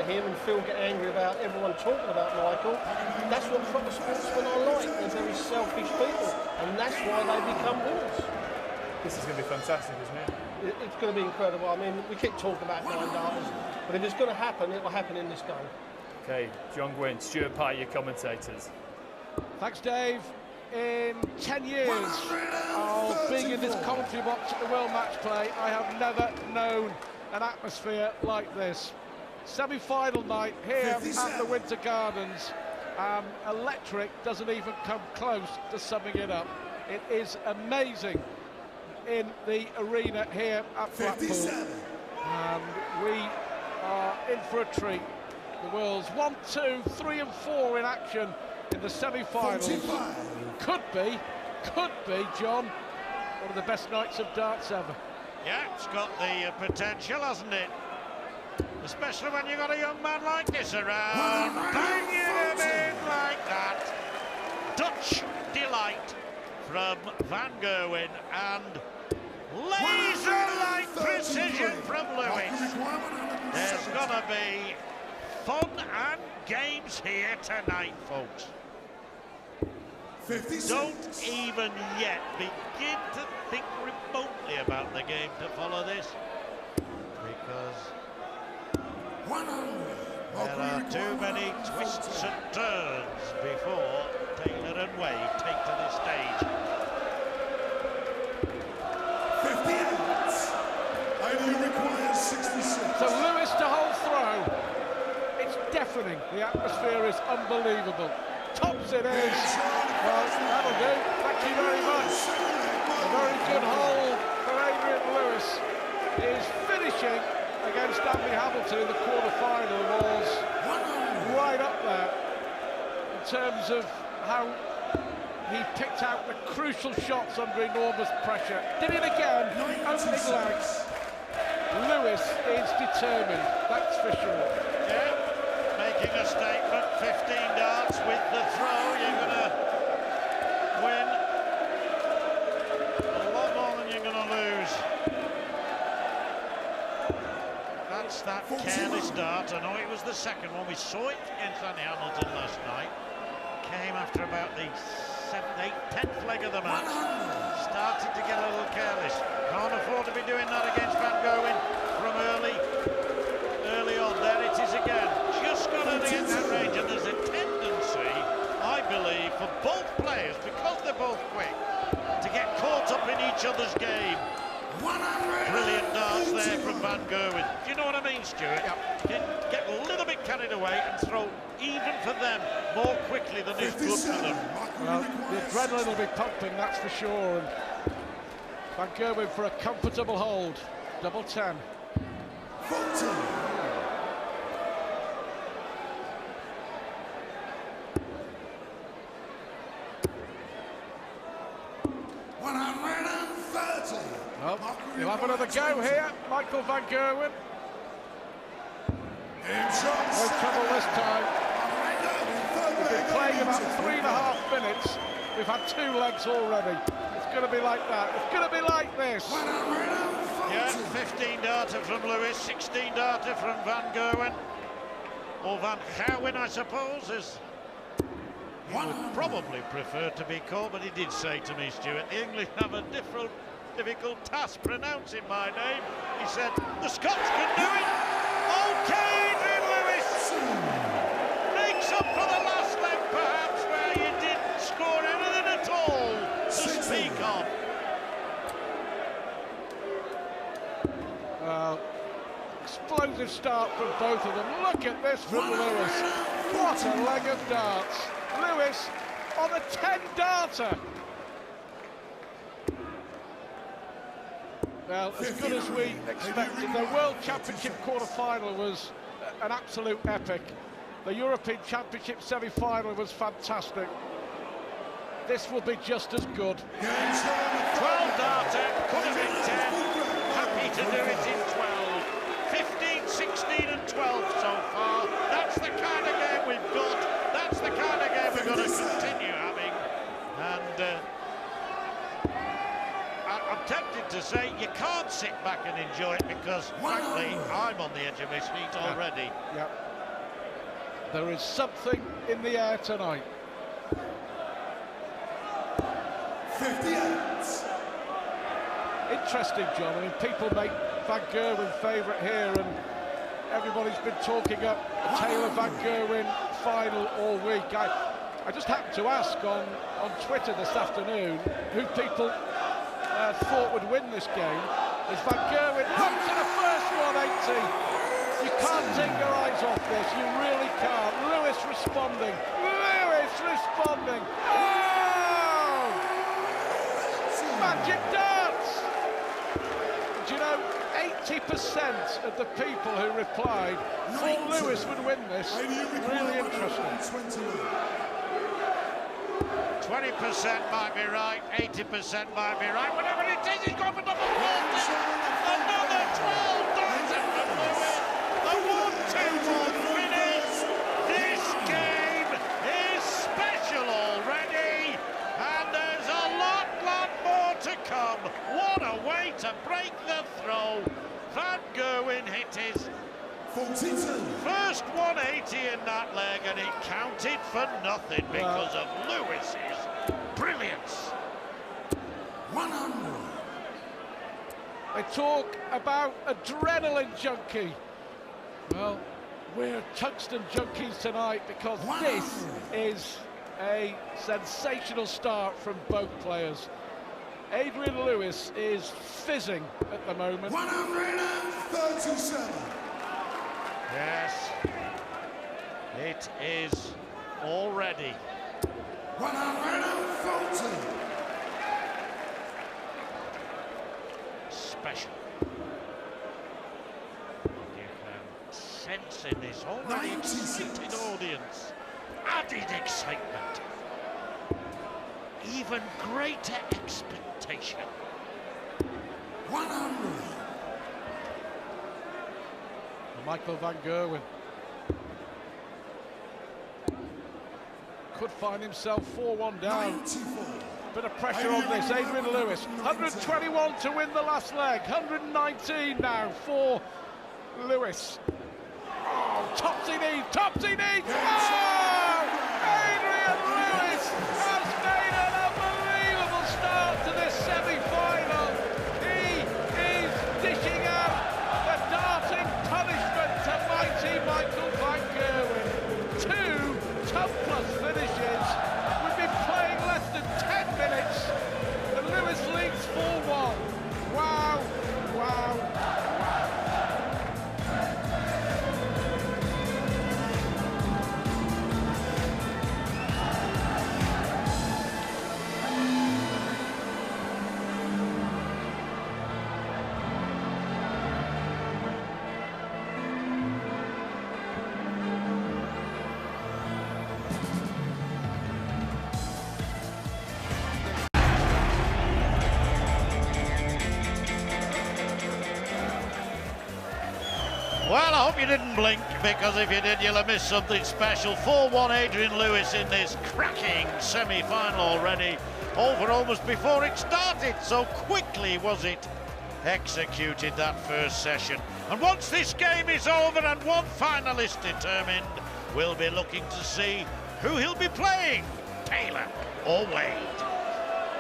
here and Phil get angry about everyone talking about Michael. That's what proper sportsmen are like. They're very selfish people, and that's why they become winners. This is going to be fantastic, isn't it? It's going to be incredible. I mean, we keep talking about 9 darters, but if it's going to happen, it will happen in this game. Okay, John Gwynn, Stuart Parr, your commentators. Thanks, Dave. In 10 years of being in this commentary box at the World Match Play, I have never known an atmosphere like this. Semi-final night here at the Winter Gardens. Electric doesn't even come close to summing it up. It is amazing in the arena here at Blackpool. And we are in for a treat. The world's 1, 2, 3 and 4 in action in the semi-finals. Could be, John, one of the best nights of darts ever. Yeah, it's got the potential, hasn't it? Especially when you've got a young man like this around, banging him in like that. Dutch delight from Van Gerwen, and laser-like precision from Lewis. There's gonna be fun and games here tonight, folks. Don't even yet begin to think remotely about the game to follow this, because there are too many twists and turns before Taylor and Wade take to the stage. 58. Only requires 66. So Lewis to hold throw. It's deafening. The atmosphere is unbelievable. Tops it is. Well, that'll do. Thank you very much. A very good hole for Adrian Lewis. Is finishing against Andy Hamilton in the quarter-final. Was right up there in terms of how he picked out the crucial shots under enormous pressure. Did it again, opening legs. Lewis is determined, that's for sure. Yeah, making a statement, 15 darts with the throw, you're going to win a lot more than you're going to lose. That's that careless dart. I know it was the second one. We saw it against Andy Hamilton last night. Came after about the 7th, 8th, 10th leg of the match. Started to get a little careless. Can't afford to be doing that against Van Gerwen from early on. There it is again. Just got to get that range, and there's a tendency, I believe, for both players, because they're both quick, to get caught up in each other's game. Brilliant darts there from Van Gerwen. Do you know what I mean, Stuart? Yep. Get a little bit carried away and throw even for them more quickly than is good for them. Well, the adrenaline will be pumping, that's for sure. And Van Gerwen for a comfortable hold. Double 10. 14. Well, he'll have another go here, Michael Van Gerwen. No trouble this time. We've been playing about 3.5 minutes. We've had 2 legs already. It's going to be like that. It's going to be like this. Yeah, 15 darter from Lewis, 16 darter from Van Gerwen. Or Van Gerwen, I suppose, as he would probably prefer to be called, but he did say to me, Stuart, the English have a difficult task pronouncing my name. He said, the Scots can do it. Okay, Adrian Lewis makes up for the last leg, perhaps, where you didn't score anything at all to speak of. Explosive start from both of them. Look at this from Lewis. What a leg of darts. Lewis on a 10-darter. Well, as good as we expected. The World Championship quarter-final was an absolute epic. The European Championship semi-final was fantastic. This will be just as good. 12-darter, could have been 10. Happy to do it in 12. 15, 16 and 12 so far. That's the kind of game we've got. That's the kind of game we're going to continue having. And I'm tempted to say you can't sit back and enjoy it, because, frankly, I'm on the edge of my seat already. Yep. There is something in the air tonight. 58. Interesting, John. I mean, people make Van Gerwen favourite here, and everybody's been talking up a Taylor Van Gerwen final all week. I just happened to ask on Twitter this afternoon who people thought would win this game. As Van Gerwen comes to the first 180. You can't take your eyes off this, you really can't. Lewis responding. Oh! Magic darts! Do you know, 80% of the people who replied thought Lewis would win this. Really interesting. 20% might be right, 80% might be right. Whatever it is, he's gone for double faulting. Another 12 darts from Lewis. The 1-2-1 finish. This game is special already, and there's a lot more to come. What a way to break the throw. Van Gerwen hit his 42. first 180 in that leg, and it counted for nothing because of Lewis's brilliance. 100. They talk about adrenaline junkie. Well, we're tungsten junkies tonight because this is a sensational start from both players. Adrian Lewis is fizzing at the moment. 137. Yes, it is already. 140. Special. You can sense in this already 96. excited audience added excitement, even greater expectation. 100. Michael Van Gerwen could find himself 4-1 down. 94. Bit of pressure on this. Adrian Lewis, 121 to win the last leg, 119 now for Lewis. Oh, topsy knee! Oh! Adrian Lewis has made an unbelievable start to this semi-final. He is dishing out the darting punishment to mighty Michael Van Gerwen. 2 top-plus finishes. We've been playing less than 10 minutes, and Lewis leads 4-1. Wow. Well, I hope you didn't blink, because if you did, you'll have missed something special. 4-1 Adrian Lewis in this cracking semi-final already, over almost before it started. So quickly was it executed, that first session. And once this game is over and one finalist determined, we'll be looking to see who he'll be playing, Taylor or Wade.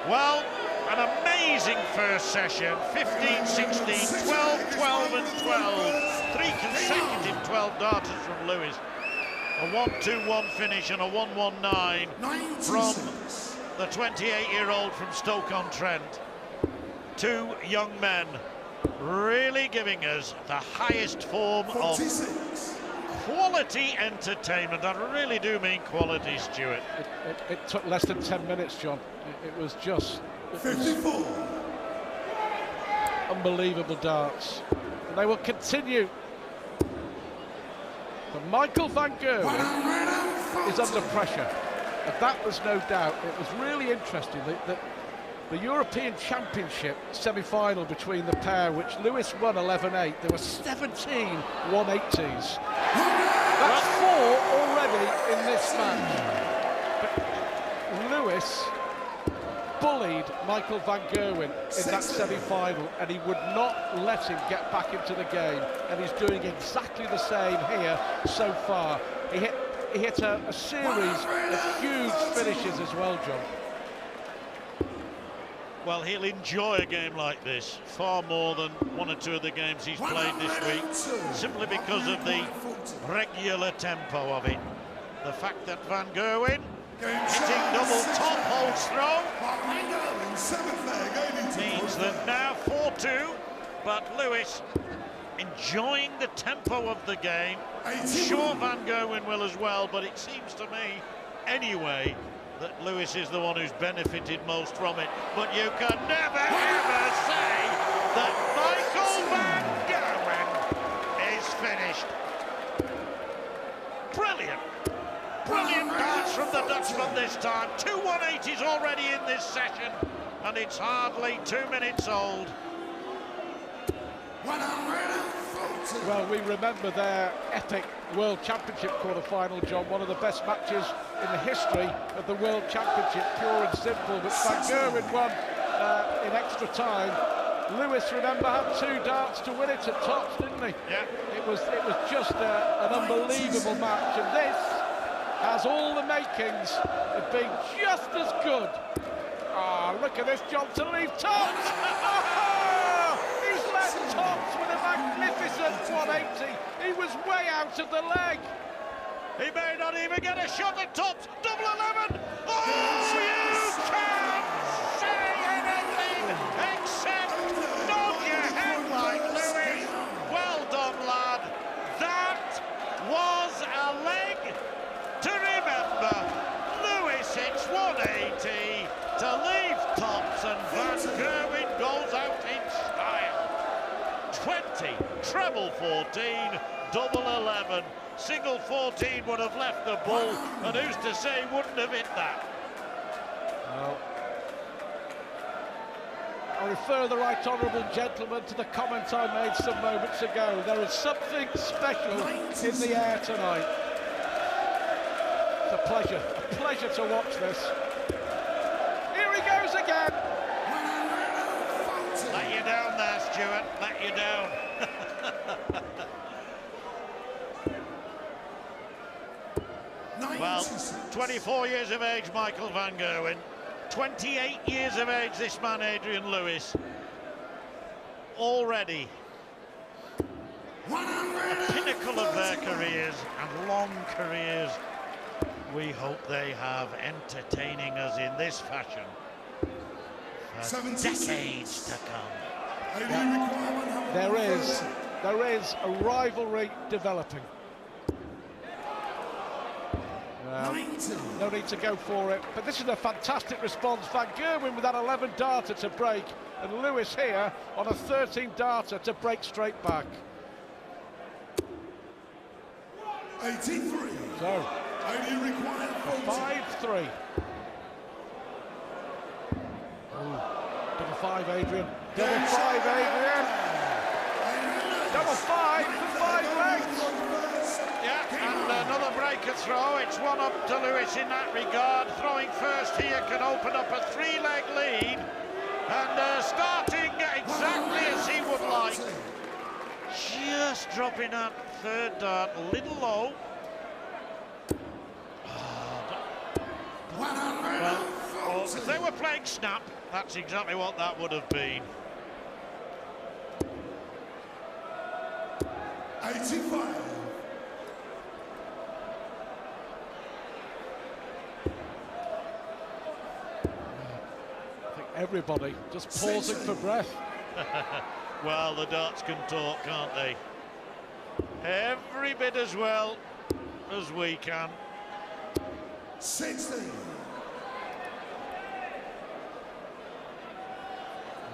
Well, an amazing first session, 15-16, 12-12 and 12. 3 consecutive 12 darters from Lewis. A 1-2-1 finish and a 1-1-9 from the 28-year-old from Stoke-on-Trent. 2 young men really giving us the highest form of quality entertainment. I really do mean quality, Stuart. It took less than 10 minutes, John. It was just 54. Unbelievable darts. And they will continue. But Michael Van Gerwen is under pressure. And that was no doubt. It was really interesting that the European Championship semi-final between the pair, which Lewis won 11-8, there were 17 180s. That's 4 already in this match. But Lewis bullied Michael Van Gerwen in that semi-final, and he would not let him get back into the game, and he's doing exactly the same here so far. He hit he hit a series of huge finishes as well, John. Well, he'll enjoy a game like this far more than one or two of the games he's played this week, simply because of the regular tempo of it. The fact that Van Gerwen hitting double top holds throw means that now 4-2, but Lewis enjoying the tempo of the game. Sure, Van Gerwen will as well, but it seems to me, anyway, that Lewis is the one who's benefited most from it. But you can never, ever say that Michael Van Gerwen is finished. Brilliant. Brilliant darts from the Dutchman this time. 2 180s already in this session, and it's hardly 2 minutes old. Well, we remember their epic World Championship quarter-final, John, one of the best matches in the history of the World Championship, pure and simple, which Van Gerwen won in extra time. Lewis, remember, had 2 darts to win it at tops, didn't he? Yeah. It was just an unbelievable match, and this has all the makings of being just as good. Ah, look at this, John, to leave tops! He's left tops with a magnificent 180. He was way out of the leg. He may not even get a shot at tops. Double 11. Oh, you can't say anything except nod your head like Louis. Well done, lad. That was a leg to remember. Lewis hits 180 to leave tops, and Van Gerwen goes out in style. 20, treble 14, double 11. Single 14 would have left the bull, and who's to say wouldn't have hit that? Well, I refer the right honourable gentleman to the comment I made some moments ago. There is something special in the air tonight. It's a pleasure to watch this. Here he goes again. Let you down there, Stuart, let you down. Well, 24 years of age, Michael Van Gerwen. 28 years of age, this man, Adrian Lewis. Already a pinnacle of their careers, and long careers we hope they have, entertaining us in this fashion for decades to come. There is a rivalry developing. No need to go for it, but this is a fantastic response. Van Gerwen with that 11 darter to break, and Lewis here on a 13 darter to break straight back. 83. So, 5-3. 5-3. Double 5, Adrian. Double 5, Adrian. Double 5 for 5 legs. Yeah, and another breaker throw. It's 1 up to Lewis in that regard. Throwing first here can open up a 3-leg lead, and starting exactly as he would like. Just dropping that 3rd dart a little low. Well, if they were playing snap, that's exactly what that would have been. 85. I think everybody just pausing for breath. Well, the darts can talk, can't they? Every bit as well as we can. 16. And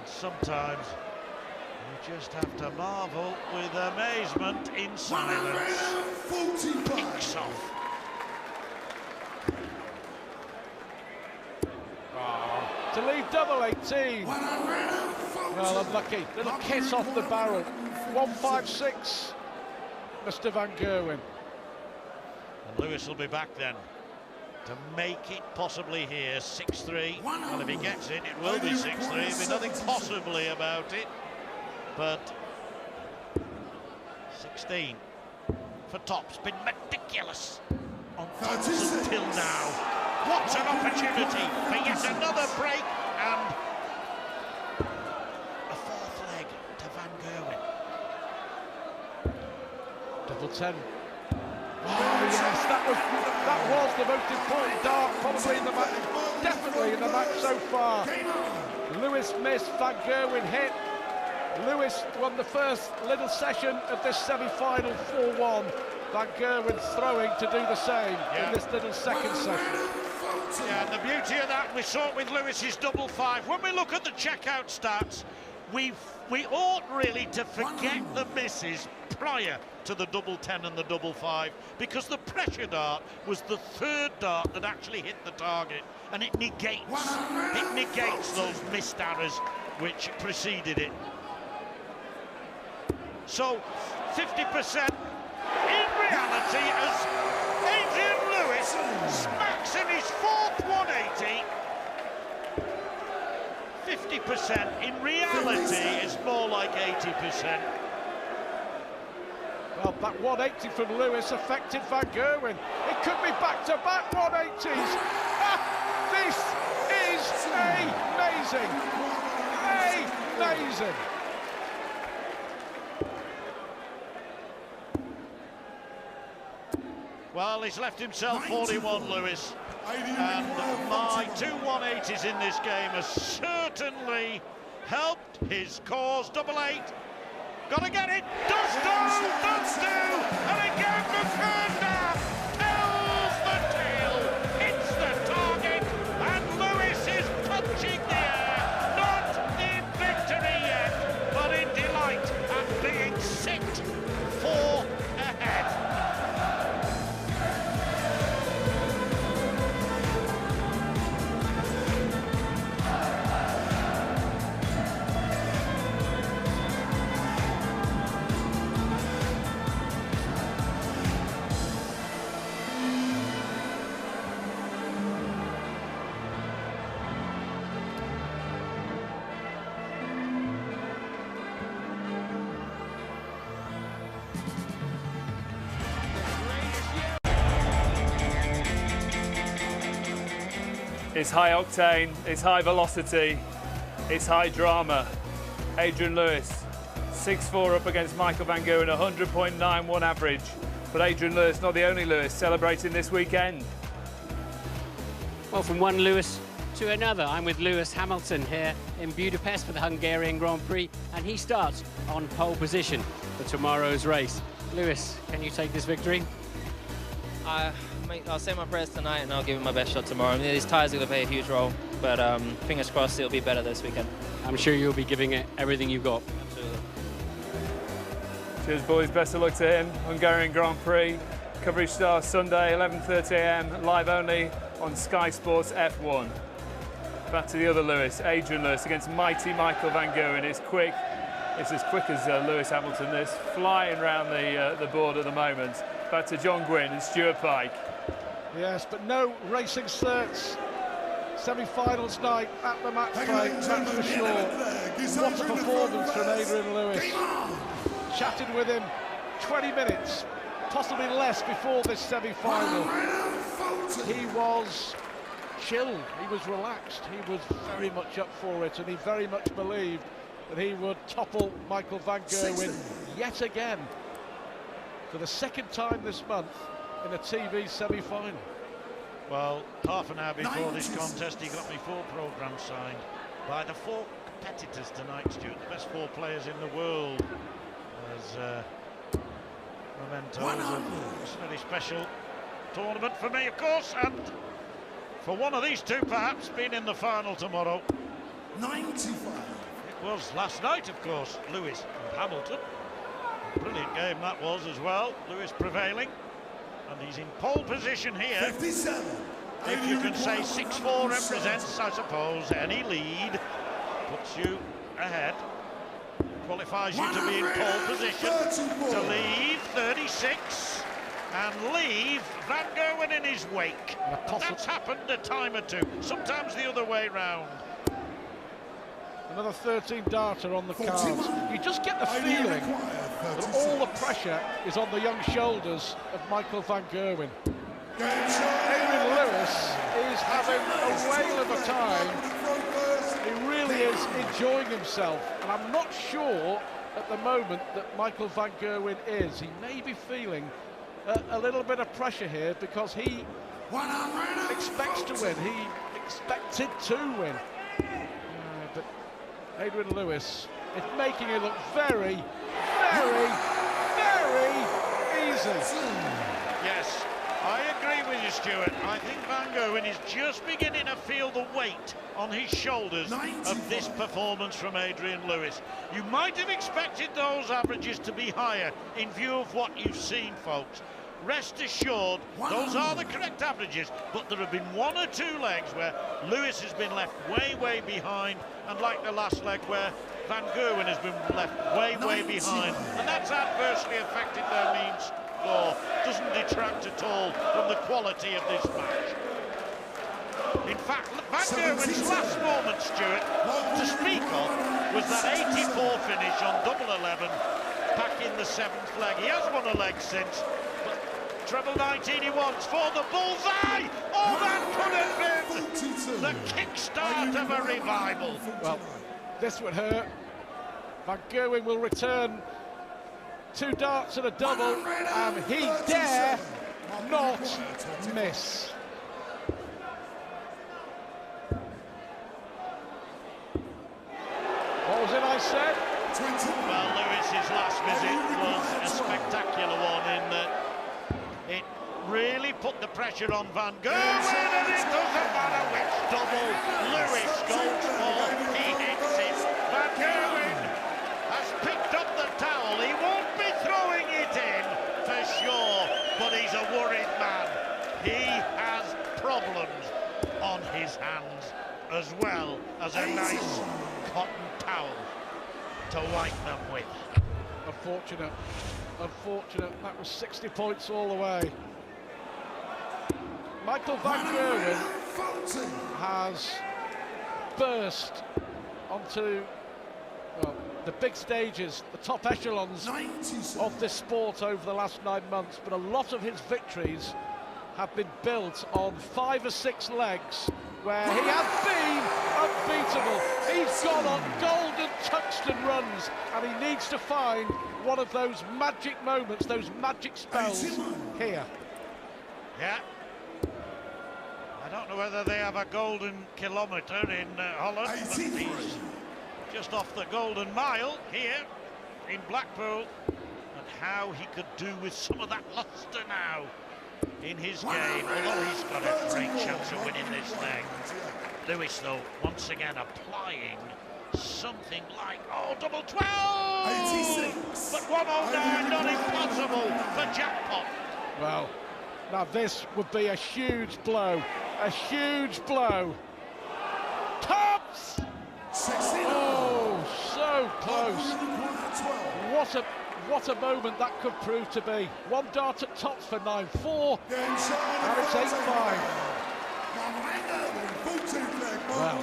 sometimes you just have to marvel with amazement in silence. 45. Kicks off. To leave double 18. Well, unlucky. Little kiss off the barrel. 156, Mr. Van Gerwen. And Lewis will be back then to make it possibly here. 6-3. Well, if he gets it, it will be 6-3. There'll be nothing possibly about it. But 16 for tops. Been meticulous. on points until now. What an opportunity for yet another break and a fourth leg to Van Gerwen. Double 10. Oh yes, that was the most important dart probably in the match, definitely in the match so far. Lewis missed, Van Gerwen hit. Lewis won the first little session of this semi-final 4-1. Van Gerwen throwing to do the same in this little second session. Yeah, and the beauty of that, we saw it with Lewis's double 5. When we look at the checkout stats, we ought really to forget the misses prior to the double 10 and the double 5, because the pressure dart was the third dart that actually hit the target, and it negates those missed arrows which preceded it. So 50% in reality, as Adrian Lewis smacks in his fourth 180. 50% in reality is more like 80%. Well, that 180 from Lewis affected Van Gerwen. It could be back-to-back 180s. This is amazing. Amazing. Well, he's left himself 41, Lewis. And my two 180s in this game has certainly helped his cause. Double 8. Gotta get it. Does do. And again, the third dart tells the tale. Hits the target. And Lewis is punching the air. Not in victory yet, but in delight at being 6-4 ahead. It's high octane, it's high velocity, it's high drama. Adrian Lewis, 6-4 up against Michael Van Gerwen, 100.91 average. But Adrian Lewis, not the only Lewis, celebrating this weekend. Well, from one Lewis to another, I'm with Lewis Hamilton here in Budapest for the Hungarian Grand Prix, and he starts on pole position for tomorrow's race. Lewis, can you take this victory? I'll say my prayers tonight and I'll give it my best shot tomorrow. I mean, these tyres are going to play a huge role, but fingers crossed it'll be better this weekend. I'm sure you'll be giving it everything you've got. Absolutely. Cheers, boys. Best of luck to him. Hungarian Grand Prix. Coverage starts Sunday, 11:30 a.m. live only on Sky Sports F1. Back to the other Lewis, Adrian Lewis against mighty Michael Van Gerwen. It's quick. It's as quick as Lewis Hamilton is, flying around the board at the moment. Back to John Gwynn and Stuart Pike. Yes, but no racing certs. Semi-finals night at the Matchplay, that's for sure. What a performance from Adrian Lewis. Chatted with him 20 minutes, possibly less, before this semi-final. He was chilled, he was relaxed, he was very much up for it, and he very much believed that he would topple Michael Van Gerwen yet again for the second time this month in a TV semi-final. Well, half an hour before this contest, he got me 4 programmes signed by the 4 competitors tonight, Stuart, the best 4 players in the world, as mementos of this very special tournament for me, of course, and for one of these two, perhaps, being in the final tomorrow. 95. It was last night, of course, Lewis and Hamilton. Brilliant game that was as well. Lewis prevailing, and he's in pole position here. 57. If you can say 6-4 represents, I suppose, any lead, puts you ahead, qualifies you to be in pole position, to leave 36 and leave Van Gerwen in his wake. And that's happened a time or two, sometimes the other way round. Another 13 darter on the cards. You just get the feeling that all the pressure is on the young shoulders of Michael Van Gerwen. Adrian Lewis is having a whale of a time. He really is enjoying himself, and I'm not sure at the moment that Michael van Gerwen is. He may be feeling a little bit of pressure here because he expects to win. He expected to win. But Adrian Lewis is making it look very, very, very easy. Yes, I agree with you, Stuart. I think Van Gerwen is just beginning to feel the weight on his shoulders of this performance from Adrian Lewis. You might have expected those averages to be higher in view of what you've seen, folks. Rest assured, those are the correct averages, but there have been one or two legs where Lewis has been left way, way behind, and like the last leg where Van Gerwen has been left way, way behind, and that's adversely affected their means score. Doesn't detract at all from the quality of this match. In fact, Van Gerwen's last moment, Stuart, to speak of, was that 84 finish on double 11 back in the 7th leg. He has won a leg since, but treble 19 he wants for the bullseye. Oh, that could have been the kickstart of a revival. Well, this would hurt. Van Gerwen will return 2 darts and a double, and he dare not miss. What was it I said? Well, Lewis's last visit was a spectacular one in that it really put the pressure on Van Gerwen, and it doesn't matter which double Lewis goes for, he hits it. Van Gerwen has picked up the towel. He won't be throwing it in for sure, but he's a worried man. He has problems on his hands as well as a nice cotton towel to wipe them with. Unfortunate. That was 60 points all the way. Michael van Gerwen has burst onto the big stages, the top echelons of this sport over the last 9 months, but a lot of his victories have been built on 5 or 6 legs where he has been unbeatable. He's gone on golden tungsten runs, and he needs to find one of those magic moments, those magic spells here. Yeah. I don't know whether they have a golden kilometre in Holland, but he's just off the golden mile here in Blackpool, and how he could do with some of that lustre now in his game, although he's got a great chance of winning this leg. Lewis, though, once again applying something like, double 12! 86. But 109, not impossible for jackpot. Well, now this would be a huge blow. A huge blow. Tops! Oh, so close. What a moment that could prove to be. 1 dart at tops for 9-4, and it's 8-5. Well,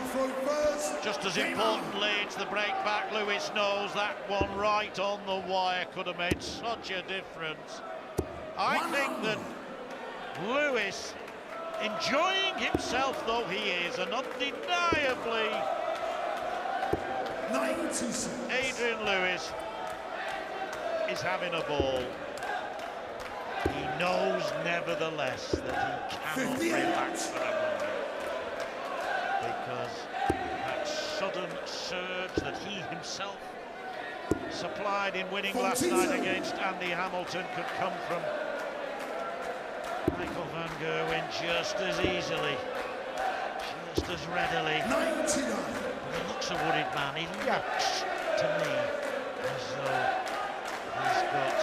just as importantly, it's the break back. Lewis knows that one right on the wire could have made such a difference. I think that Lewis, enjoying himself though he is, and undeniably Adrian Lewis is having a ball. He knows nevertheless that he cannot relax for a moment, because that sudden surge that he himself supplied in winning last night against Andy Hamilton could come from Michael van Gerwen just as easily, just as readily. 99. But he looks a worried man. He looks to me as though he's got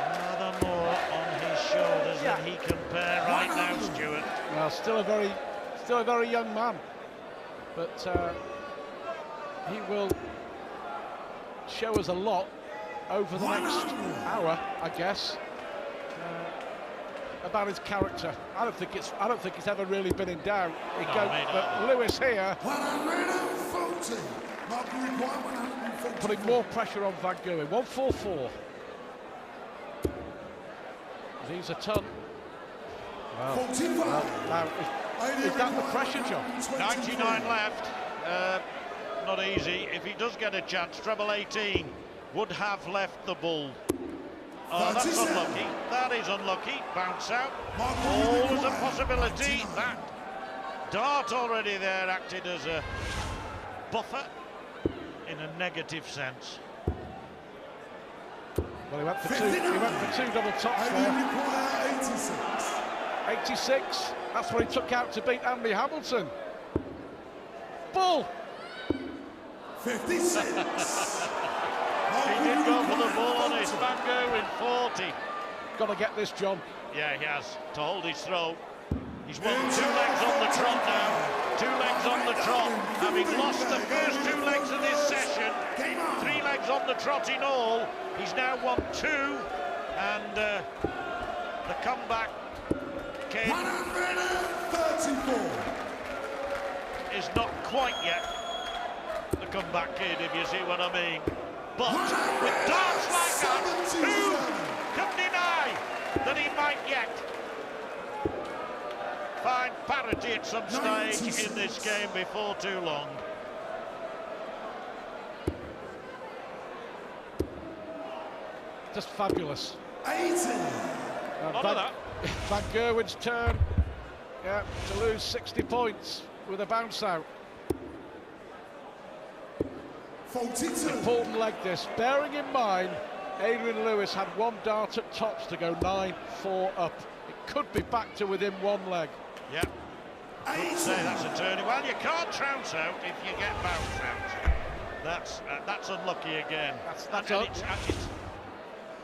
rather more on his shoulders than he can bear right now, Stuart. Well, still a very young man, but he will show us a lot over the next hour, I guess, about his character. I don't think it's ever really been in doubt. But Lewis here putting more pressure on Van Gerwen. 144. He's a ton 45. Now, is that the pressure, John? 99 left. Not easy. If he does get a chance, treble 18 would have left the bull. Oh, that's unlucky. That is unlucky. Bounce out. Always a possibility. That dart already there acted as a buffer in a negative sense. Well, he went for two double tops there. 86. That's what he took out to beat Andy Hamilton. Bull. 56. He did go for the ball on his Van Gerwen 40. Got to get this, John. Yeah, he has to hold his throw. He's won 2 legs on the trot now. 2 legs on the trot. Having lost the first 2 legs of this session, 3 legs on the trot in all. He's now won 2, and the comeback came. 134. Is not quite yet the comeback kid, if you see what I mean. But with darts like that, who can deny that he might yet find parity at some stage in this game before too long? Just fabulous. 80. None of that. Van Gerwen's turn, yeah, to lose 60 points with a bounce out. 42. Important leg this, bearing in mind Adrian Lewis had 1 dart at tops to go 9-4 up. It could be back to within 1 leg. Yeah. Could say that's a turning. Well, you can't trounce out if you get bounce out. That's unlucky again. It's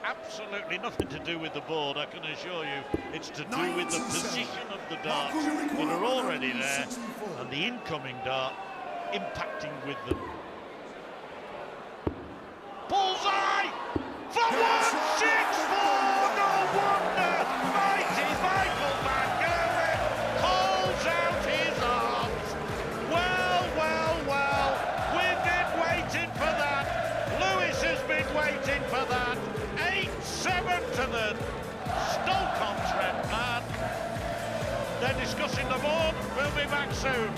absolutely nothing to do with the board, I can assure you. It's to do with the position of the darts that are already there and the incoming dart impacting with them. Bullseye! For 164! No wonder! Mighty Michael Van Gerwen holds out his arms. Well, well, well, we've been waiting for that. Lewis has been waiting for that. 8-7 to the Stoke-on-Trent man. They're discussing the board. We'll be back soon.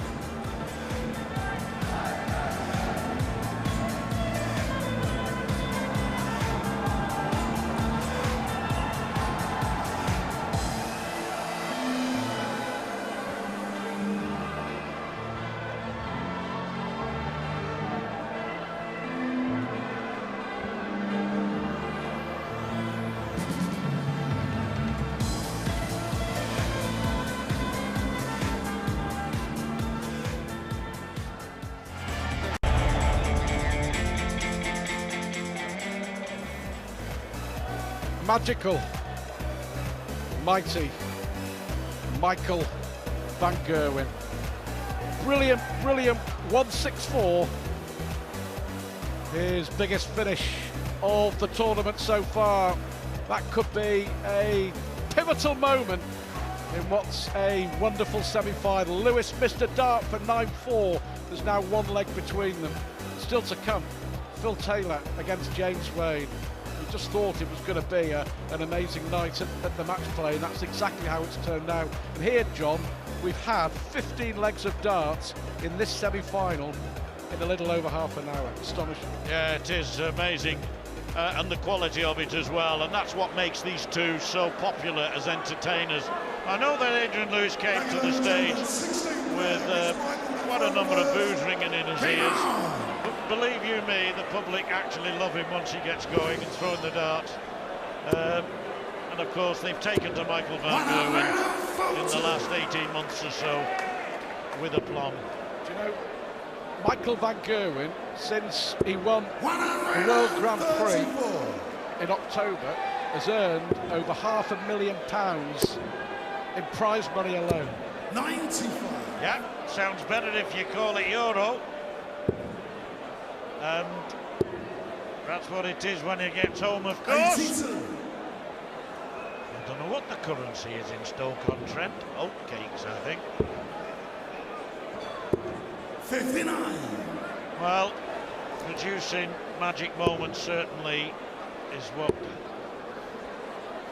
Magical, mighty Michael Van Gerwen. Brilliant, brilliant 164. His biggest finish of the tournament so far. That could be a pivotal moment in what's a wonderful semi-final. Lewis missed a dart for 9-4. There's now 1 leg between them. Still to come, Phil Taylor against James Wade. We just thought it was going to be an amazing night at the match play, and that's exactly how it's turned out. And here, John, we've had 15 legs of darts in this semi-final in a little over half an hour. Astonishing. Yeah, it is amazing. And the quality of it as well, and that's what makes these two so popular as entertainers. I know that Adrian Lewis came to the stage with quite a number of boos ringing in his ears, but believe you me, the public actually love him once he gets going and throwing the dart. And of course they've taken to Michael Van Gerwen in the last 18 months or so with aplomb. Do you know, Michael Van Gerwen, since he won the World Grand Prix in October, has earned over £500,000 in prize money alone. 95. Yeah, sounds better if you call it euro. And that's what it is when he gets home, of course. 82. I don't know what the currency is in Stoke-on-Trent. Oat cakes, I think. 59. Well, producing magic moments certainly is what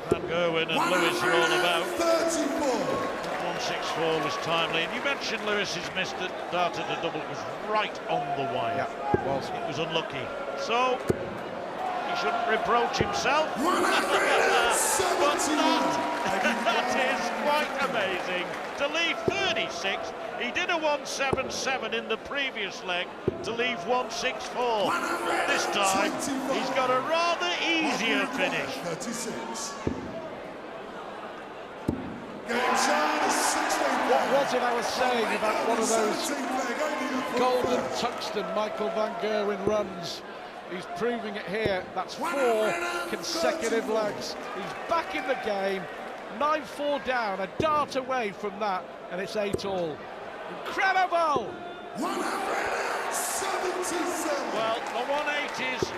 Van Gerwen and Lewis are all about. 34. 6-4 was timely. And you mentioned Lewis's missed the dart at the double. It was right on the wire. Yeah, it was. It was unlucky. So he shouldn't reproach himself. But that is quite amazing. To leave 36, he did a 177 in the previous leg to leave 164. This time, he's got a rather easier finish. 36. What was it I was saying about one of those golden tungsten Michael van Gerwen runs? He's proving it here. That's 4 consecutive legs. He's back in the game. 9-4 down, a dart away from that, and it's 8-all. Incredible! 177. Well, the 180s,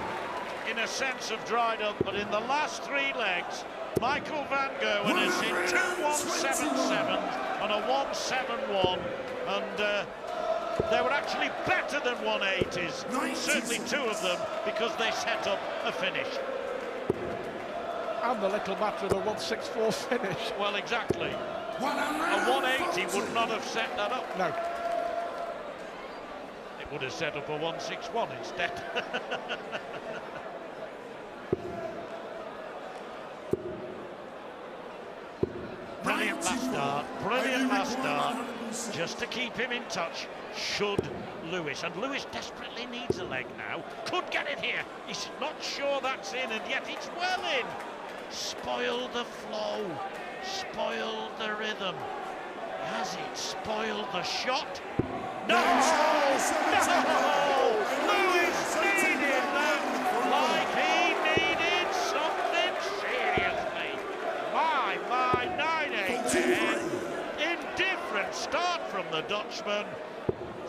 in a sense, have dried up, but in the last 3 legs, Michael van Gerwen has hit 2 177s and a 171, and they were actually better than 180s, certainly 2 of them, because they set up a finish. And the little matter of the 164 finish. Well, exactly. A 180 would not have set that up. No. It would have set up a 161 instead. Brilliant last dart, brilliant last dart, just to keep him in touch, should Lewis. And Lewis desperately needs a leg now. Could get it here. He's not sure that's in, and yet it's well in. Spoiled the flow, spoiled the rhythm. Has it spoiled the shot? No! No! Lewis needed that like he needed something seriously. My, 9-8. Indifferent start from the Dutchman.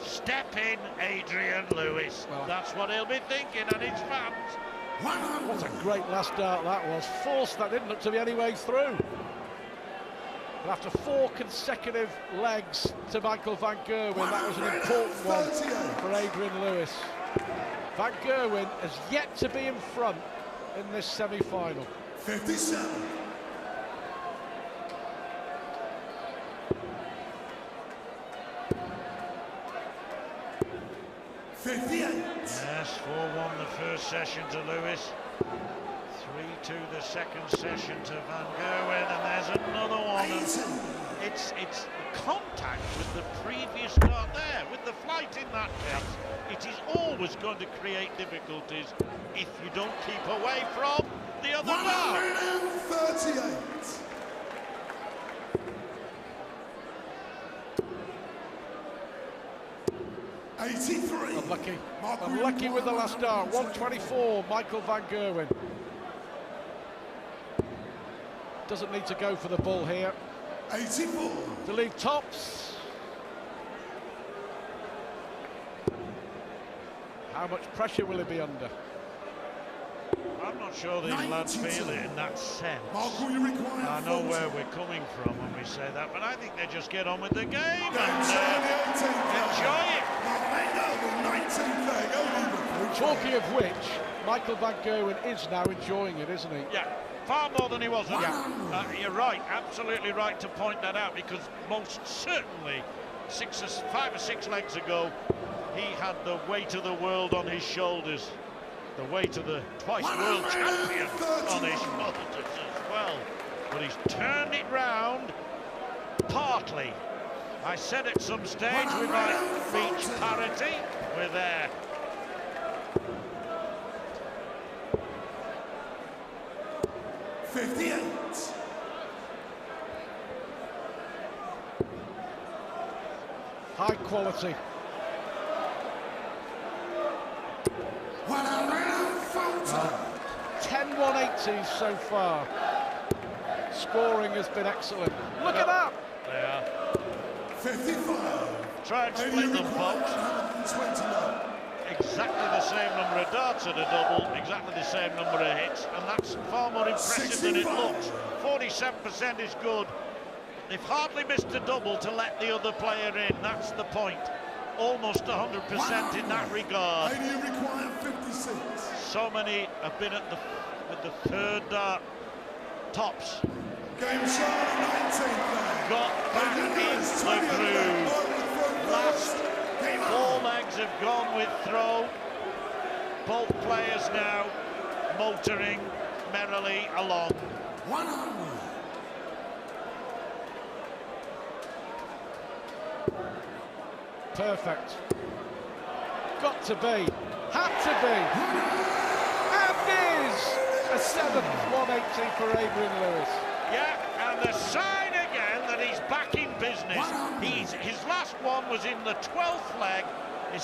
Step in, Adrian Lewis. Well, that's what he'll be thinking, and his fans. What a great last dart that was. Forced that didn't look to be any way through. But after 4 consecutive legs to Michael van Gerwen, that was an important one for Adrian Lewis. Van Gerwen has yet to be in front in this semi-final. 57. 58. Yes, 4-1 the first session to Lewis. 3-2 the second session to Van Gerwen, and there's another one. It's the contact with the previous dart there, with the flight in that case. It is always going to create difficulties if you don't keep away from the other dart. 138. 83. Unlucky. Unlucky with the last dart. 124, Michael van Gerwen. Doesn't need to go for the ball here. 84. To leave tops. How much pressure will he be under? I'm not sure these lads feel it in that sense. I know where we're coming from when we say that, but I think they just get on with the game and enjoy it. Talking of which, Michael van Gerwen is now enjoying it, isn't he? Yeah, far more than he was. You're right, absolutely right to point that out, because most certainly 5 or 6 legs ago, he had the weight of the world on his shoulders. The weight of the twice world champion on his shoulders as well. But he's turned it round, partly. I said at some stage we might reach parity. We're there. High quality. 10 180s so far. Scoring has been excellent. Look at that! They are. 55. Try and split them, folks. Exactly the same number of darts at a double, exactly the same number of hits, and that's far more impressive than it looks. 47% is good. They've hardly missed a double to let the other player in, that's the point. Almost 100% in that regard. So many have been at with the third dart tops. Game shot 19. got back in the groove. Last 4 legs have gone with throw. Both players now motoring merrily along. 100. Perfect. Got to be. Had to be. And is a 7th 180 for Adrian Lewis. Yeah, and the sign again that he's back in business. His last one was in the 12th leg. He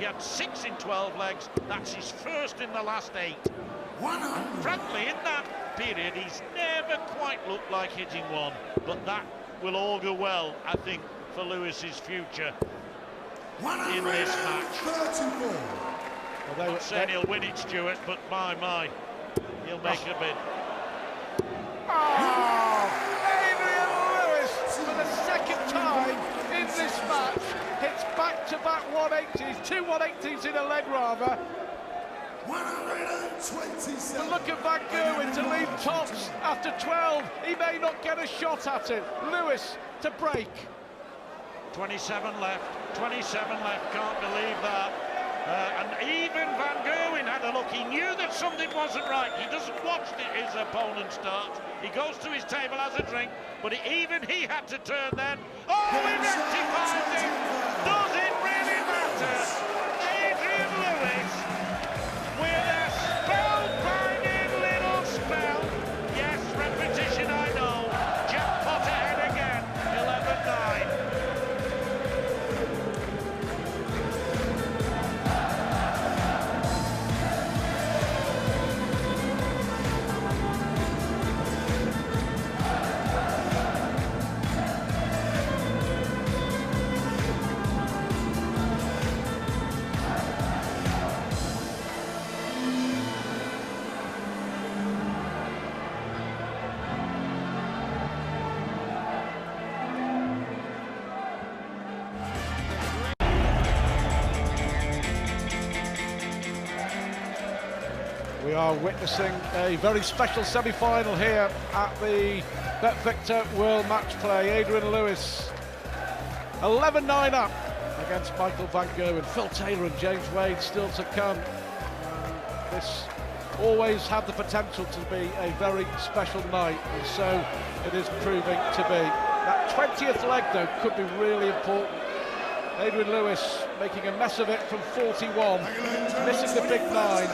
had 6 in 12 legs. That's his first in the last 8. Frankly, in that period, he's never quite looked like hitting one. But that will augur well, I think, for Lewis's future in this match. Well, Not saying he'll win it, Stuart, but my, he'll make a bid. Oh, Adrian Lewis, for the 2nd time in this match, hits back-to-back 180s, 2 180s in a leg rather. 127. But look at Van Gerwen to lead tops after 12. He may not get a shot at it. Lewis to break. 27 left, can't believe that. And even Van Gerwen had a look. He knew that something wasn't right. He doesn't watch his opponent start. He goes to his table, has a drink, but even he had to turn then. Oh, he rectifies it! Does it really matter? Adrian Lewis with a spellbinding little spell. Yes, repetition, I know. Jackpot ahead again, 11-9. We are witnessing a very special semi-final here at the BetVictor World Matchplay. Adrian Lewis 11-9 up against Michael Van Gerwen. Phil Taylor and James Wade still to come. This always had the potential to be a very special night, and so it is proving to be. That 20th leg, though, could be really important. Adrian Lewis making a mess of it from 41, missing the big 9,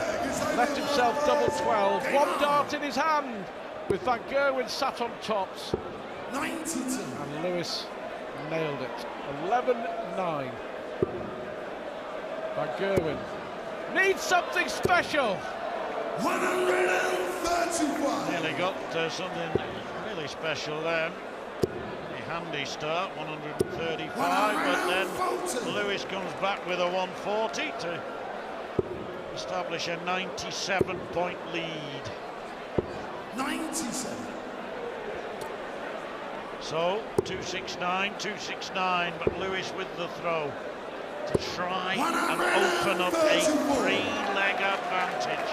left himself double 12, 1 dart in his hand, with Van Gerwen sat on tops. 92. And Lewis nailed it. 11-9. Van Gerwen needs something special. 131. Nearly got something really special then. Handy start, 135, but then Lewis comes back with a 140 to establish a 97-point lead. 97. So 269, but Lewis with the throw to try and open up a 3-leg advantage.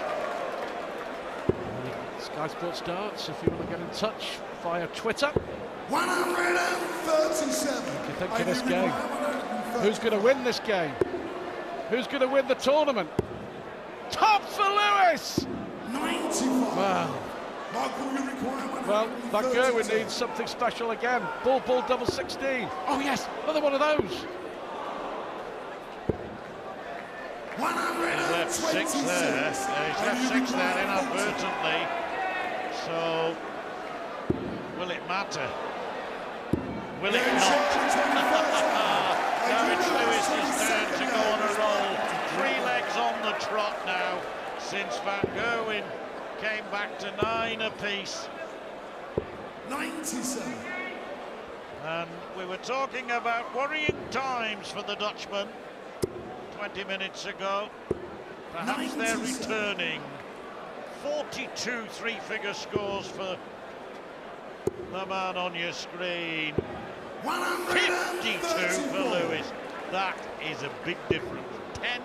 Sky Sports Darts, if you want to get in touch via Twitter. 137. What do you think of this game? Who's going to win this game? Who's going to win the tournament? Tops for Lewis! 95. Wow. Well, Van Gerwen needs something special again. Ball, double 16. Oh yes, another one of those. 126. He's left 6 there inadvertently. So, will it matter? Will it not? Now it's Lewis's turn to go on a roll. 3 legs on the trot now since Van Gerwen came back to 9 apiece. 97. And we were talking about worrying times for the Dutchman 20 minutes ago. Perhaps they're returning. 42 3-figure scores for the man on your screen. 52 for Lewis. That is a big difference. 10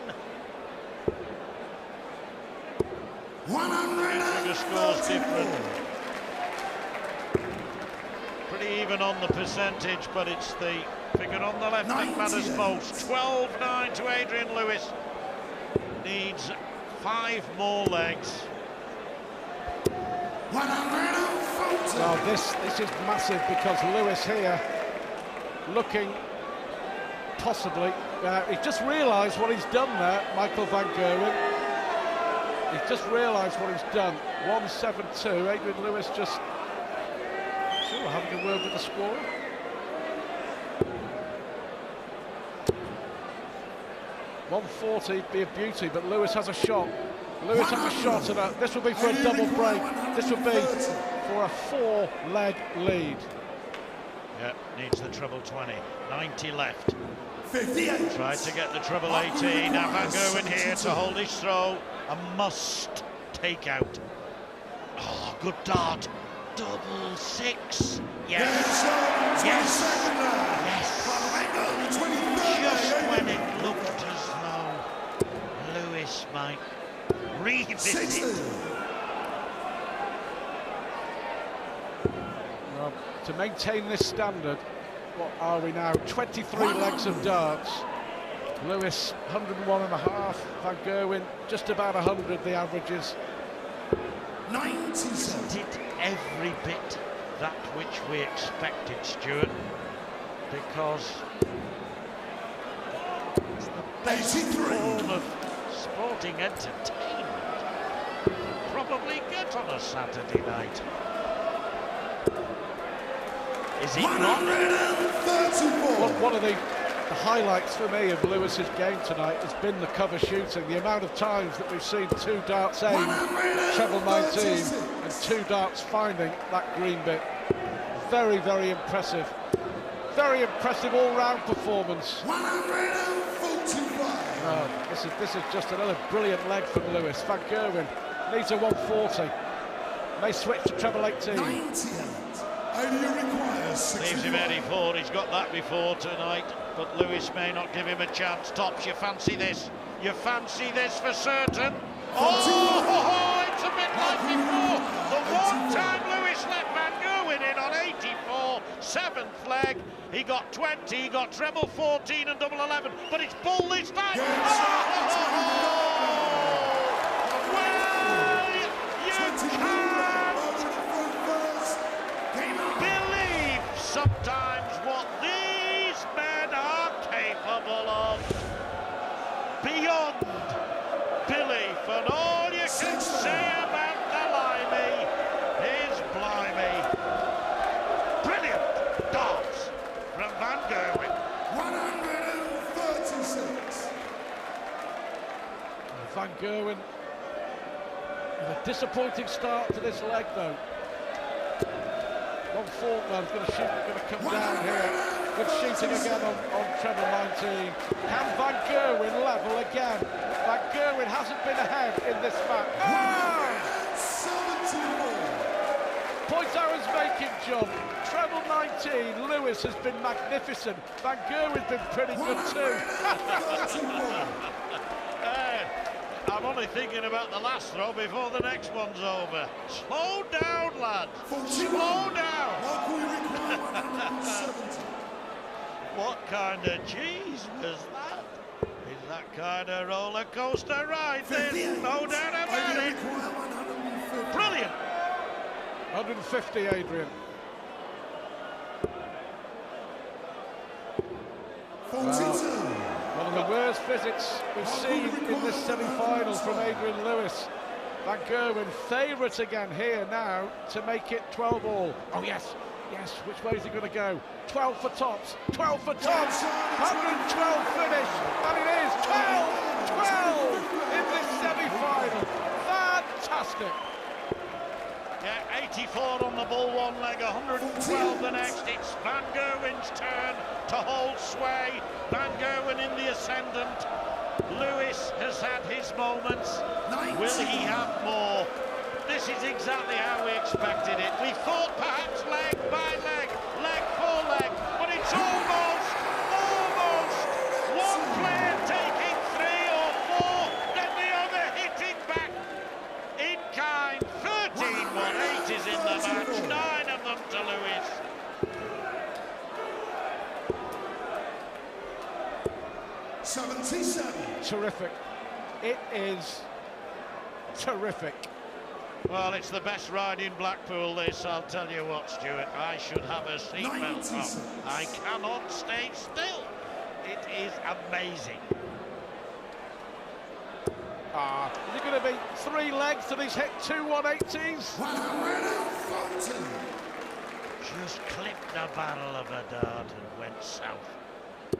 3-figure scores different. Pretty even on the percentage, but it's the figure on the left that matters most. 12-9 to Adrian Lewis. Needs 5 more legs. Well, this is massive because Lewis here looking possibly. He's just realised what he's done there, Michael van Gerwen. He's just realised what he's done. 1-7-2. Adrian Lewis just having a word with the scorer. .140 be a beauty, but Lewis has a shot. Lewis has a shot, and this will be for a double break. This will be for a 4-leg lead. Yeah, needs the treble 20. 90 left. 58. Tried to get the treble 18. Now Van Gerwen here to hold his throw. A must take out. Oh, good dart. Double 6. Yes. Yes. Yes. Just when it looked as though Lewis might revisit. Well, to maintain this standard, what are we now? 23 legs of darts. Lewis 101.5. Van Gerwen just about 100. The averages. 90. Did every bit that which we expected, Stuart, because it's the best form of sporting entertainment you can probably get on a Saturday night. Is it not? Well, one of the highlights for me of Lewis's game tonight has been the cover shooting. The amount of times that we've seen 2 darts aimed at treble 19 and 2 darts finding that green bit. Very, very impressive. Very impressive all-round performance. This is just another brilliant leg from Lewis. Van Gerwen needs a 140. May switch to treble 18. 98. Only requires 64. Leaves him 84. He's got that before tonight, but Lewis may not give him a chance. Tops, you fancy this? You fancy this for certain? Oh, it's a bit like before. The one time Lewis let Van Gerwen in on 84, 7th leg. He got 20, he got treble 14 and double 11, but it's bull this time. Well, you can't believe sometimes what these men are capable of. Beyond belief, and all you can say about the limey is blimey. Brilliant darts from Van Gerwen. 136. Van Gerwen with a disappointing start to this leg, though. 1-4, going to shoot, going to come down here. Good shooting again on treble 19. Can Van Gerwen level again? Van Gerwen hasn't been ahead in this match. Point Aaron's making jump. Treble 19. Lewis has been magnificent. Van Gerwen's been pretty good too. I'm only thinking about the last throw before the next one's over. Slow down, lad. Slow down. What kind of cheese was that? Is that kind of roller coaster ride? There's no doubt about it. Brilliant. 150, Adrian. 42. One of the worst physics we've seen in this semi-final from Adrian Lewis. Van Gerwen favourite again here now to make it 12 all. Oh yes, yes, which way is he going to go? 12 for tops, 12 for tops, 112 finish, and it is 12 in this semi-final. Fantastic. Yeah, 84 on the ball one leg, 112 the next. It's Van Gerwen's turn to hold sway. Van Gerwen in the ascendant. Lewis has had his moments. Will he have more? This is exactly how we expected it. We thought perhaps leg by leg, leg for leg, but it's almost one player taking 3 or 4, then the other hitting back in kind. 13-1-8 is in the match, 9 of them to Lewis. 77. Terrific. It is terrific. Well, it's the best ride in Blackpool, this, I'll tell you what, Stuart. I should have a seatbelt on. I cannot stay still. It is amazing. Is it going to be 3 legs and he's hit 2 180s? 140. Just clipped the barrel of a dart and went south. A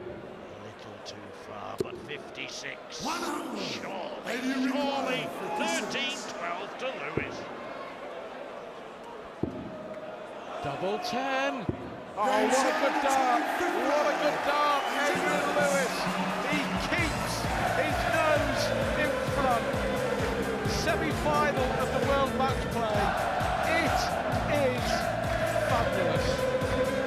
little too far, but 56. Surely 13-12 to Lewis. Double 10. Oh, what a good dart. What a good dart, Adrian Lewis. He keeps his nose in front. Semi-final of the World Matchplay. It is fabulous.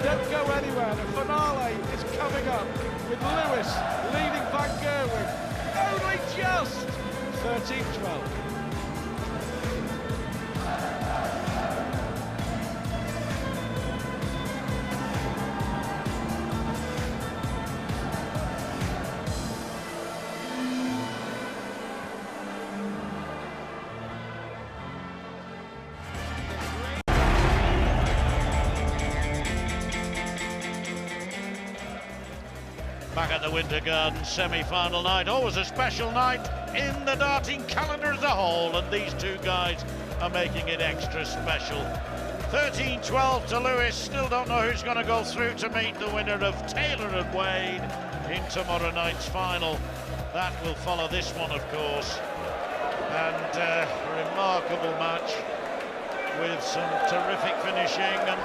Don't go anywhere. The finale is coming up with Lewis leading Van Gerwen. Only just 13-12. Back at the Winter Garden semi-final night, always a special night in the darting calendar as a whole, and these two guys are making it extra special. 13-12 to Lewis. Still don't know who's going to go through to meet the winner of Taylor and Wade in tomorrow night's final. That will follow this one, of course, and a remarkable match with some terrific finishing. And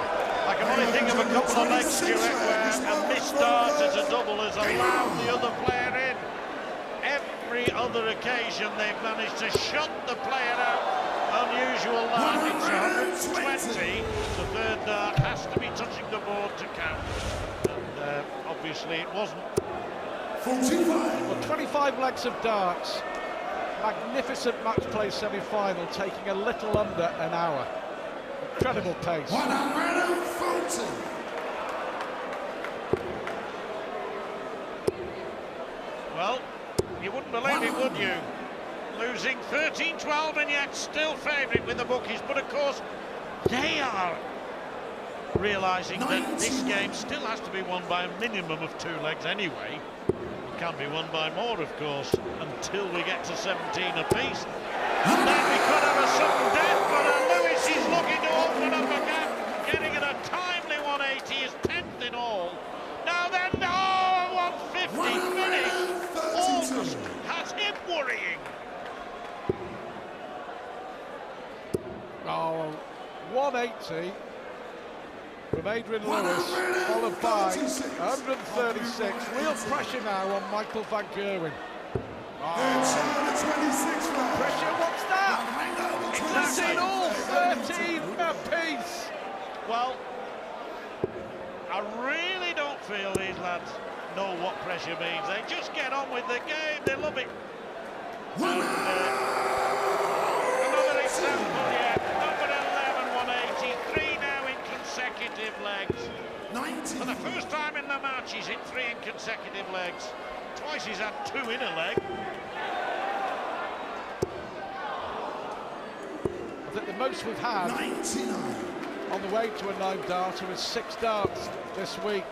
I can only think of a couple of legs, Stuart, where a missed dart at a double has allowed the other player in. Every other occasion they've managed to shut the player out. Unusual line. It's 120. The third dart has to be touching the board to count. And obviously it wasn't. 45. Well, 25 legs of darts. Magnificent match play semi-final, taking a little under an hour. Incredible pace. 140. Well, you wouldn't believe it, would you? Losing 13-12 and yet still favourite with the bookies. But of course, they are realising that this game still has to be won by a minimum of 2 legs anyway. It can be won by more, of course, until we get to 17 apiece. And then we could have a sudden death, but Lewis is looking to open up a gap, getting it a timely 180, his 10th in all. Now then, 150 finish. August has him worrying. Oh, 180 from Adrian Lewis, followed by 136. Real pressure now on Michael Van Gerwen. Pressure, what's that? It's 13 all, 13 apiece. Well, I really don't feel these lads know what pressure means. They just get on with the game, they love it. And, another example, yeah. Number 11, 183 now in consecutive legs. 90. For the first time in the match, he's hit 3 in consecutive legs. Twice he's had 2 in a leg. I think the most we've had 99. on the way to a 9-darter is 6 darts this week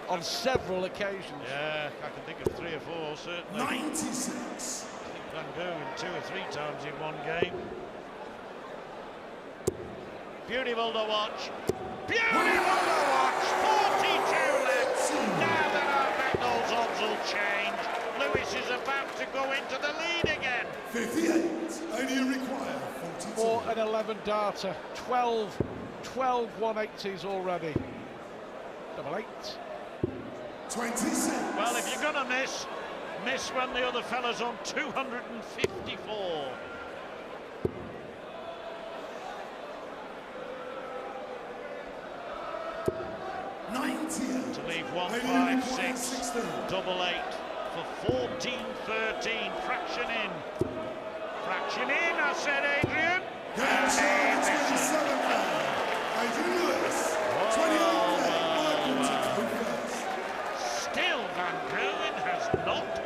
on several occasions. Yeah, I can think of 3 or 4, certainly. 96. I think Van Gerwen 2 or 3 times in one game. Beautiful to watch. Beautiful to watch. 42 left. Now that our medals odds will change, Lewis is about to go into the lead again. 58. Only you require 42. For an 11-darter, 12 180s already. Double 8. 26. Well, if you're gonna miss when the other fella's on 254. To leave 156, double 8 for 14-13. Fraction in. Fraction in, I said, Adrian. Game shot 27 now. Adrian Lewis. 28. Still, Van Gerwen has not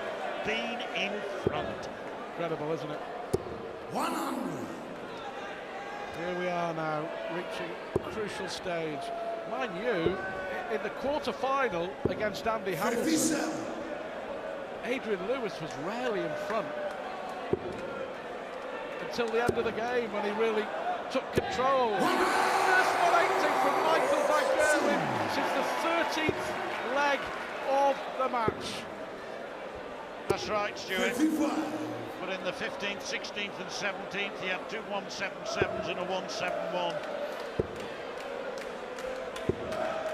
reaching a crucial stage. Mind you, in the quarter-final against Andy Hamilton, Adrian Lewis was rarely in front until the end of the game when he really took control. First 180 from Michael van Gerwen since the 13th leg of the match. That's right, Stuart. But in the 15th, 16th and 17th, he had two 177s and a 171.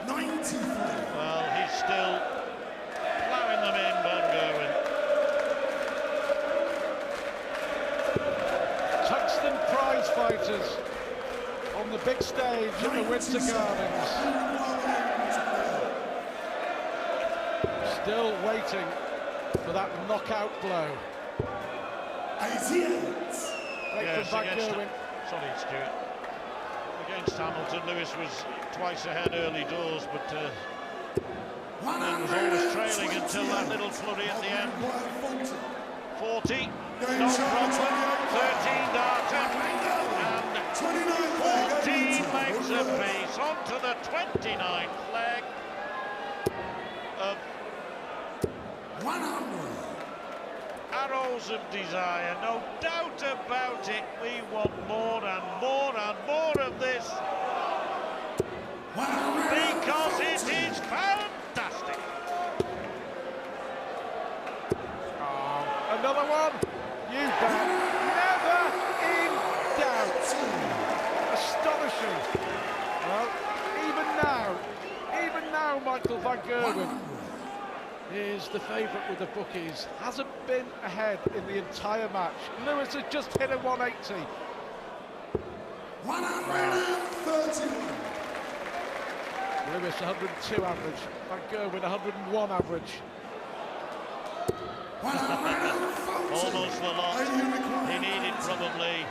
93. Well, he's still ploughing them in, Van Gerwen. Tungsten prize fighters on the big stage at the Winter Gardens. Still waiting for that knockout blow. Yes, sorry, Stuart. Against Hamilton, Lewis was twice ahead early doors, but then was always trailing until that little flurry at the end. 40, no problem, 13 darts and 14 legs apiece onto the 29th leg of 100. Arrows of desire, no doubt about it. We want more and more and more of this because it is fantastic. Oh, another one? You bet. Never in doubt. Astonishing. Well, even now, Michael van Gerwen is the favourite with the bookies. Hasn't been ahead in the entire match. Lewis has just hit a 180. 131. Lewis 102 average. Van Gerwen 101 average. Almost the lot. He needed probably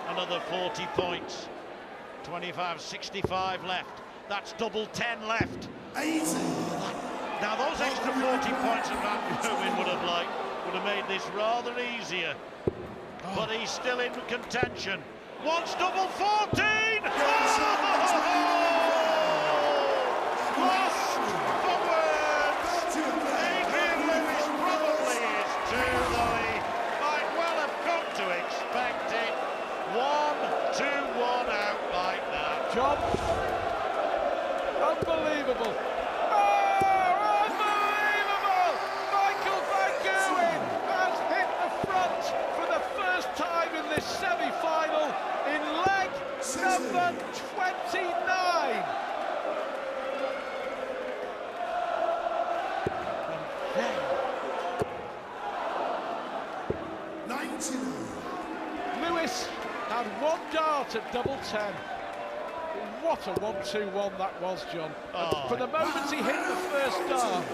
another 40 points. 25-65 left. That's double 10 left. 80. Now those extra 40 points that Van Gerwen would have made this rather easier. But he's still in contention. Wants double 14! Lost for words! Adrian Lewis probably is too, though he might well have come to expect it. 1-2-1 out like that. John, unbelievable. This semi-final in leg number 29. And then 99. Lewis had one dart at double 10. What a 1-2-1 that was, John. And from the moment he hit the first dart,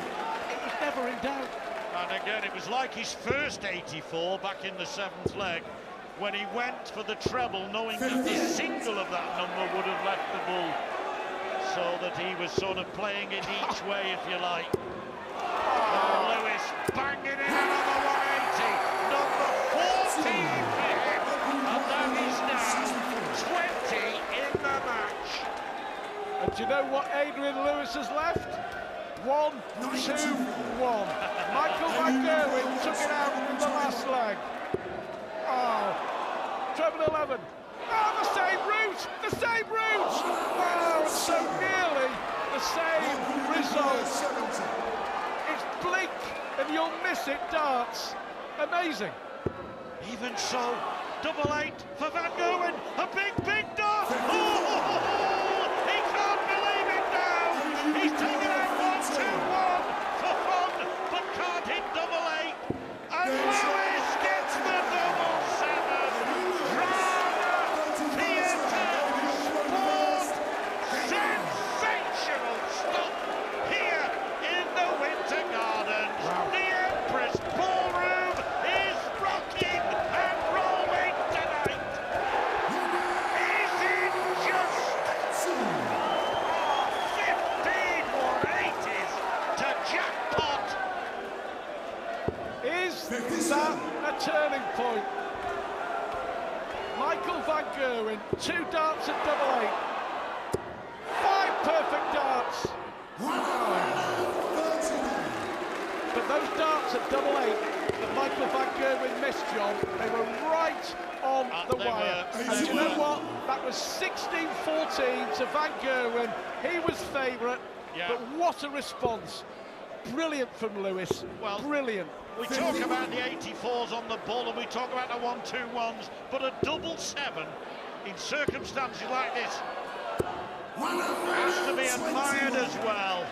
it was never in doubt. And again, it was like his first 84 back in the 7th leg, when he went for the treble, knowing that the single of that number would have left the bull, so that he was sort of playing it each way, if you like. Lewis banging in another 180, number 14 for him, and that is now 20 in the match. And do you know what Adrian Lewis has left? 1-2-1. Michael van Gerwen took it out in the last leg. Oh, treble 11. Oh, the same route! The same route! Wow, it's so nearly the same result. It's bleak, and you'll miss it, darts. Amazing. Even so, double 8 for Van Gerwen. A big, big dart. Oh, he can't believe it now. He's taken out 1-2-1 for fun, but can't hit double 8. And Lewis gets the double 7. Drama, theatre, sport, sensational stuff here in the Winter Gardens. Wow. The Empress Ballroom is rocking and rolling tonight. Is it just 15 180s to jackpot? Is that a turning point? Michael van Gerwen, 2 darts at double 8, perfect darts. But those darts at double 8 that Michael van Gerwen missed, John, they were right on the wire. And you know what? That was 16-14 to van Gerwen. He was favourite, but what a response. Brilliant from Lewis, brilliant. We talk about the 84s on the ball and we talk about the 1-2-1s, but a double 7 in circumstances like this has to be admired as well,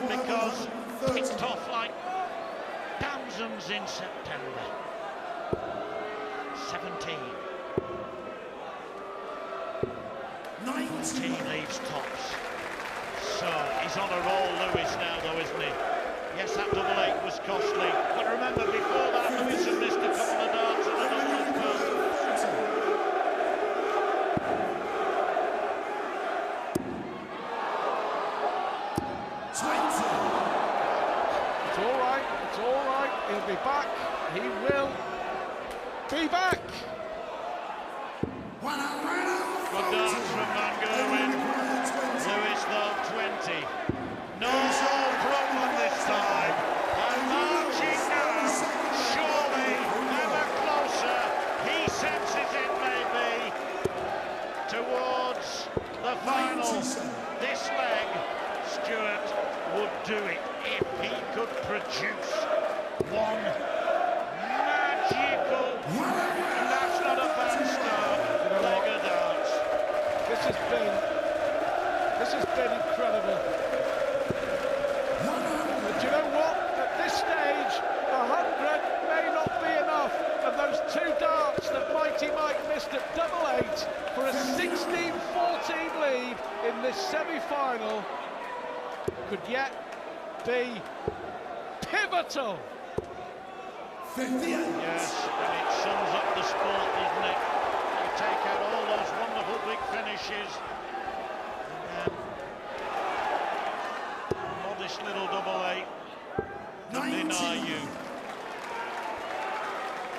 because kicked off like thousands in September. 17. 19 leaves tops. So he's on a roll, Lewis, now though, isn't he? Yes, that double 8 was costly, but remember before that Lewis had missed a couple of darts and a double as well. It's all right, he'll be back, he will be back. Good darts from van Gerwen. Lewis though, 20. No problem this time. And marching now, surely ever closer. He senses it maybe towards the final. This leg, Stuart would do it if he could produce one magical, and that's not a bad start, leg of darts. This has been incredible. But you know what? At this stage, 100 may not be enough. And those 2 darts that Mighty Mike missed at double 8 for a 16-14 lead in this semi-final could yet be pivotal. Yes, and it sums up the sport, doesn't it? You take out all those wonderful big finishes, and then modest little double 8 can deny you.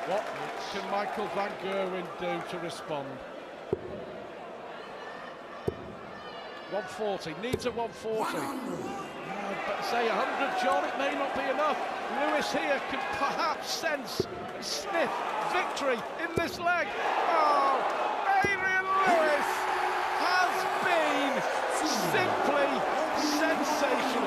What can Michael van Gerwen do to respond? 140, needs a 140. But say 100, John, it may not be enough. Lewis here can perhaps sense, sniff victory in this leg. Oh, Adrian Lewis has been simply sensational.